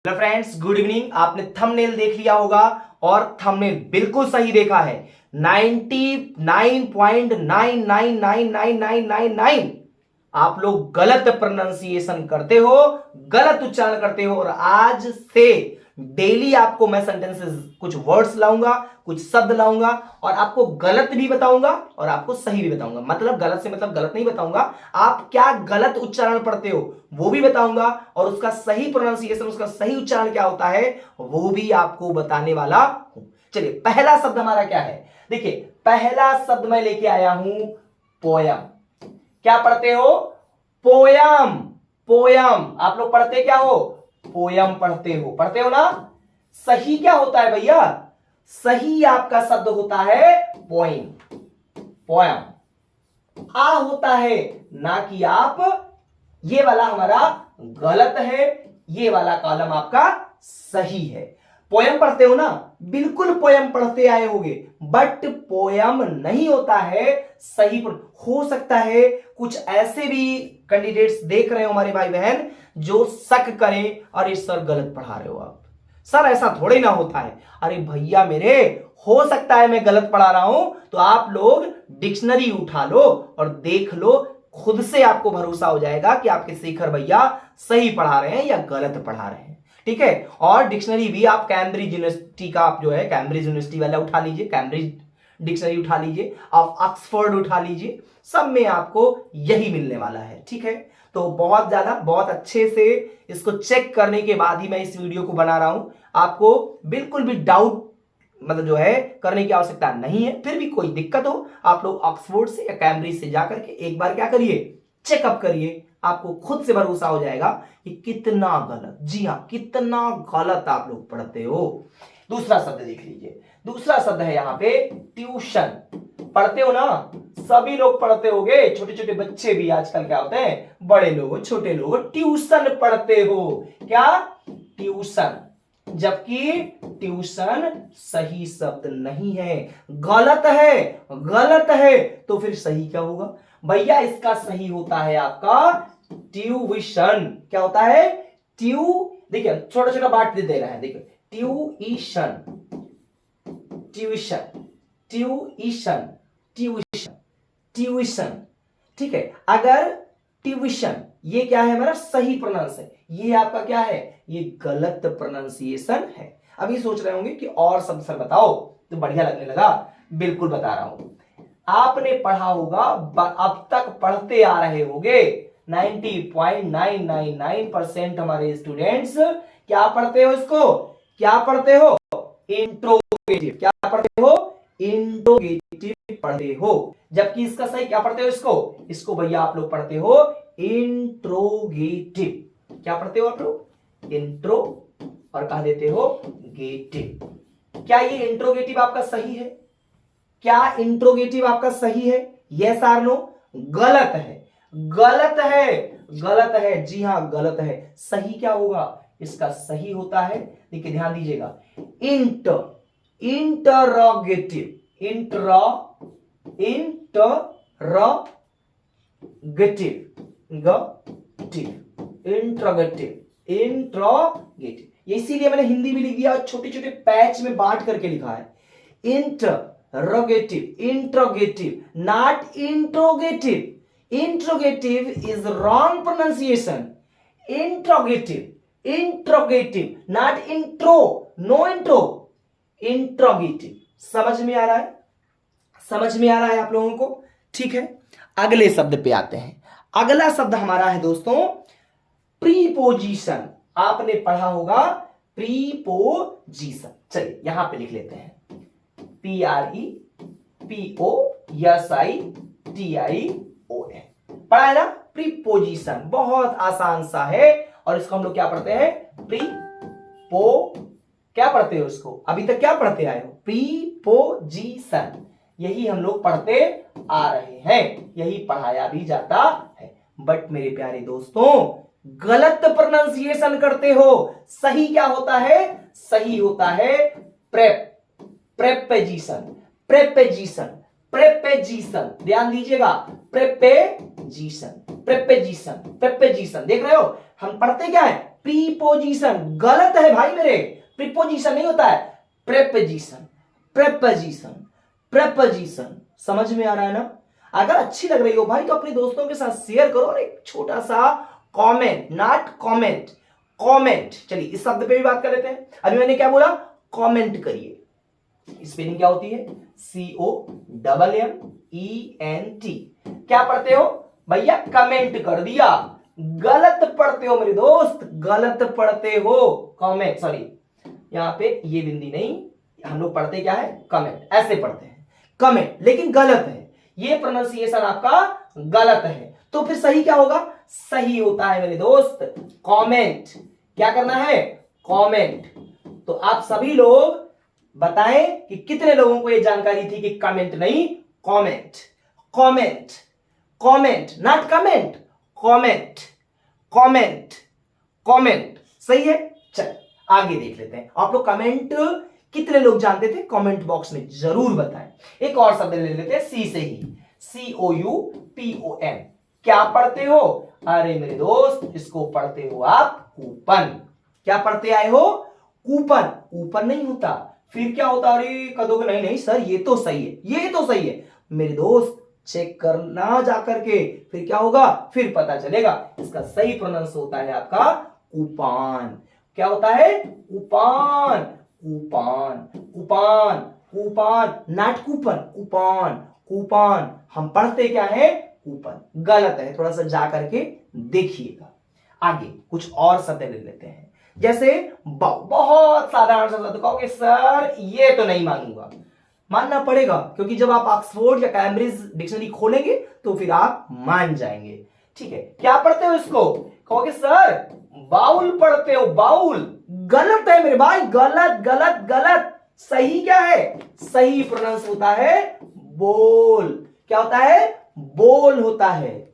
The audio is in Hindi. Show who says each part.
Speaker 1: Hello friends, good evening. आपने थंबनेल देख लिया होगा और थंबनेल बिल्कुल सही देखा है। 99.99999999 आप लोग गलत प्रोनाउंसिएशन करते हो, गलत उच्चारण करते हो। और आज से डेली आपको मैं सेंटेंसेस, कुछ वर्ड्स लाऊंगा, कुछ शब्द लाऊंगा और आपको गलत भी बताऊंगा और आपको सही भी बताऊंगा। मतलब गलत से मतलब गलत नहीं बताऊंगा, आप क्या गलत उच्चारण पढ़ते हो वो भी बताऊंगा और उसका सही प्रोनाउंसिएशन, उसका सही उच्चारण क्या होता है वो भी आपको बताने वाला हूं। चलिए, पहला शब्द हमारा क्या है? देखिए, पहला शब्द मैं लेके आया हूं पोयम। क्या पढ़ते हो? पोयम। पोयम आप लोग पढ़ते क्या हो? पोयम पढ़ते हो, पढ़ते हो ना? सही क्या होता है भैया? सही आपका शब्द होता है पोइम, पोयम। आ होता है ना कि आप, ये वाला हमारा गलत है, ये वाला कॉलम आपका सही है। पोयम पढ़ते हो ना? बिल्कुल पोयम पढ़ते आए होगे, बट पोयम नहीं होता है सही। हो सकता है कुछ ऐसे भी कैंडिडेट्स देख रहे हो हमारे भाई बहन जो शक करें, अरे सर गलत पढ़ा रहे हो आप, सर ऐसा थोड़ी ना होता है। अरे भैया मेरे, हो सकता है मैं गलत पढ़ा रहा हूं, तो आप लोग डिक्शनरी उठा लो और देख लो, खुद से आपको भरोसा हो जाएगा कि आपके शेखर भैया सही पढ़ा रहे हैं या गलत पढ़ा रहे हैं। ठीक है? और डिक्शनरी भी आप कैम्ब्रिज यूनिवर्सिटी का, आप जो है कैम्ब्रिज यूनिवर्सिटी वाला उठा लीजिए, कैम्ब्रिज डिक्शनरी उठा लीजिए, आप ऑक्सफोर्ड उठा लीजिए, सब में आपको यही मिलने वाला है। ठीक है? तो बहुत ज्यादा, बहुत अच्छे से इसको चेक करने के बाद ही मैं इस वीडियो को बना रहा हूं। आपको बिल्कुल भी डाउट मतलब जो है करने की आवश्यकता नहीं है। फिर भी कोई दिक्कत हो, आप लोग ऑक्सफोर्ड से या कैम्ब्रिज से जाकर के एक बार क्या करिए, चेकअप करिए, आपको खुद से भरोसा हो जाएगा कि कितना गलत, जी हां, कितना गलत आप लोग पढ़ते हो। दूसरा शब्द देख लीजिए। दूसरा शब्द है यहां पे ट्यूशन। पढ़ते हो ना? सभी लोग पढ़ते होगे, छोटे छोटे बच्चे भी आजकल क्या होते हैं, बड़े लोग छोटे लोग ट्यूशन पढ़ते हो। क्या? ट्यूशन। जबकि ट्यूशन सही शब्द नहीं है, गलत है। गलत है तो फिर सही क्या होगा भैया? इसका सही होता है आपका ट्यूशन। क्या होता है? देखिए छोटा छोटा बांट दे रहा है, देखिए, tuition, tuition, tuition, tuition, tuition. ठीक है? अगर ट्यूशन ये क्या है, हमारा सही प्रोनाउंस है, ये आपका क्या है, ये गलत प्रोनाउंसिएशन है। अभी सोच रहे होंगे कि और सब सर बताओ, तो बढ़िया लगने लगा। बिल्कुल बता रहा हूं। आपने पढ़ा होगा, अब तक पढ़ते आ रहे होगे, 90.999% हमारे स्टूडेंट्स क्या पढ़ते हो इसको? क्या पढ़ते हो? इंट्रोगेटिव। क्या पढ़ते हो? इंट्रोगेटिव पढ़ते हो। जबकि इसका सही क्या पढ़ते हो? इसको भैया आप लोग पढ़ते हो इंट्रोगेटिव। क्या पढ़ते हो आप लोग? इंट्रो, और कह देते हो गेटिव। क्या ये इंट्रोगेटिव आपका सही है? क्या इंट्रोगेटिव आपका सही है? Yes or no? गलत है, गलत है, गलत है, जी हां गलत है। सही क्या होगा? इसका सही होता है, देखिए ध्यान दीजिएगा, इंटरोगेटिव, इंट्रोगेटिव। इसीलिए मैंने हिंदी में लिख दिया, छोटे छोटे पैच में बांट करके लिखा है। Interrogative, not interrogative. Interrogative is wrong pronunciation. Interrogative, not intro, no intro. Interrogative. समझ में आ रहा है? समझ में आ रहा है आप लोगों को? ठीक है, अगले शब्द पे आते हैं। अगला शब्द हमारा है दोस्तों प्रीपोजिशन। आपने पढ़ा होगा प्रीपोजिशन। चलिए यहां पे लिख लेते हैं, PREPOSITION। पढ़ा है ना? प्रीपोजिशन बहुत आसान सा है, और इसको हम लोग क्या पढ़ते हैं? क्या पढ़ते हो इसको? अभी तक क्या पढ़ते आए हो? प्रीपोजिशन। यही हम लोग पढ़ते आ रहे हैं, यही पढ़ाया भी जाता है। बट मेरे प्यारे दोस्तों, गलत प्रोनाउंसिएशन करते हो। सही क्या होता है? सही होता है प्रेपोजिशन, प्रेपोजिशन, प्रेपोजिशन। ध्यान दीजिएगा, प्रेपोजिशन, प्रेपोजिशन, प्रेपोजिशन। देख रहे हो हम पढ़ते क्या है? प्रीपोजिशन, गलत है भाई मेरे, प्रीपोजिशन नहीं होता है, प्रेपोजिशन, प्रेपोजिशन, प्रेपोजिशन। समझ में आ रहा है ना? अगर अच्छी लग रही हो भाई तो अपने दोस्तों के साथ शेयर करो और एक छोटा सा कमेंट, नॉट कमेंट, कमेंट। चलिए इस शब्द पे भी बात कर लेते हैं। अभी मैंने क्या बोला? कमेंट करिए। स्पेलिंग क्या होती है? COMMENT। क्या पढ़ते हो भैया? कमेंट कर दिया। गलत पढ़ते हो मेरे दोस्त, गलत पढ़ते हो। कमेंट, सॉरी यहां पे ये बिंदी नहीं, हम लोग पढ़ते क्या है? कमेंट, ऐसे पढ़ते हैं कमेंट, लेकिन गलत है, ये प्रोनाउंसिएशन आपका गलत है। तो फिर सही क्या होगा? सही होता है मेरे दोस्त कमेंट। क्या करना है? कमेंट। तो आप सभी लोग बताएं कि कितने लोगों को यह जानकारी थी कि कमेंट नहीं, comment. Comment, comment, not comment, comment, comment, comment. सही है? चल आगे देख लेते हैं। आप लोग कमेंट कितने लोग जानते थे? कमेंट बॉक्स में जरूर बताएं। एक और शब्द ले लेते हैं सी से ही, COUPON। क्या पढ़ते हो? अरे मेरे दोस्त इसको पढ़ते हो आप कूपन। क्या पढ़ते आए हो? कूपन। कूपन नहीं होता, फिर क्या होता? अरे कदोगे नहीं नहीं सर ये तो सही है, ये तो सही है मेरे दोस्त, चेक करना जाकर के, फिर क्या होगा? फिर पता चलेगा। इसका सही प्रोनाउंस होता है आपका कूपन। क्या होता है? Coupon, coupon, coupon, coupon, not coupon, coupon, coupon. हम पढ़ते क्या है? कूपन। गलत है, थोड़ा सा जा करके देखिएगा। आगे कुछ और शब्द ले लेते हैं, जैसे बहुत साधारण सा शब्द। कहोगे सर ये तो नहीं मानूंगा, मानना पड़ेगा, क्योंकि जब आप ऑक्सफोर्ड या कैम्ब्रिज डिक्शनरी खोलेंगे तो फिर आप मान जाएंगे। ठीक है, क्या पढ़ते हो इसको? कहोगे सर बाउल पढ़ते हो, बाउल। गलत है मेरे भाई, गलत गलत गलत। सही क्या है? सही प्रोनाउंस होता है बोल। क्या होता है? बोल होता है।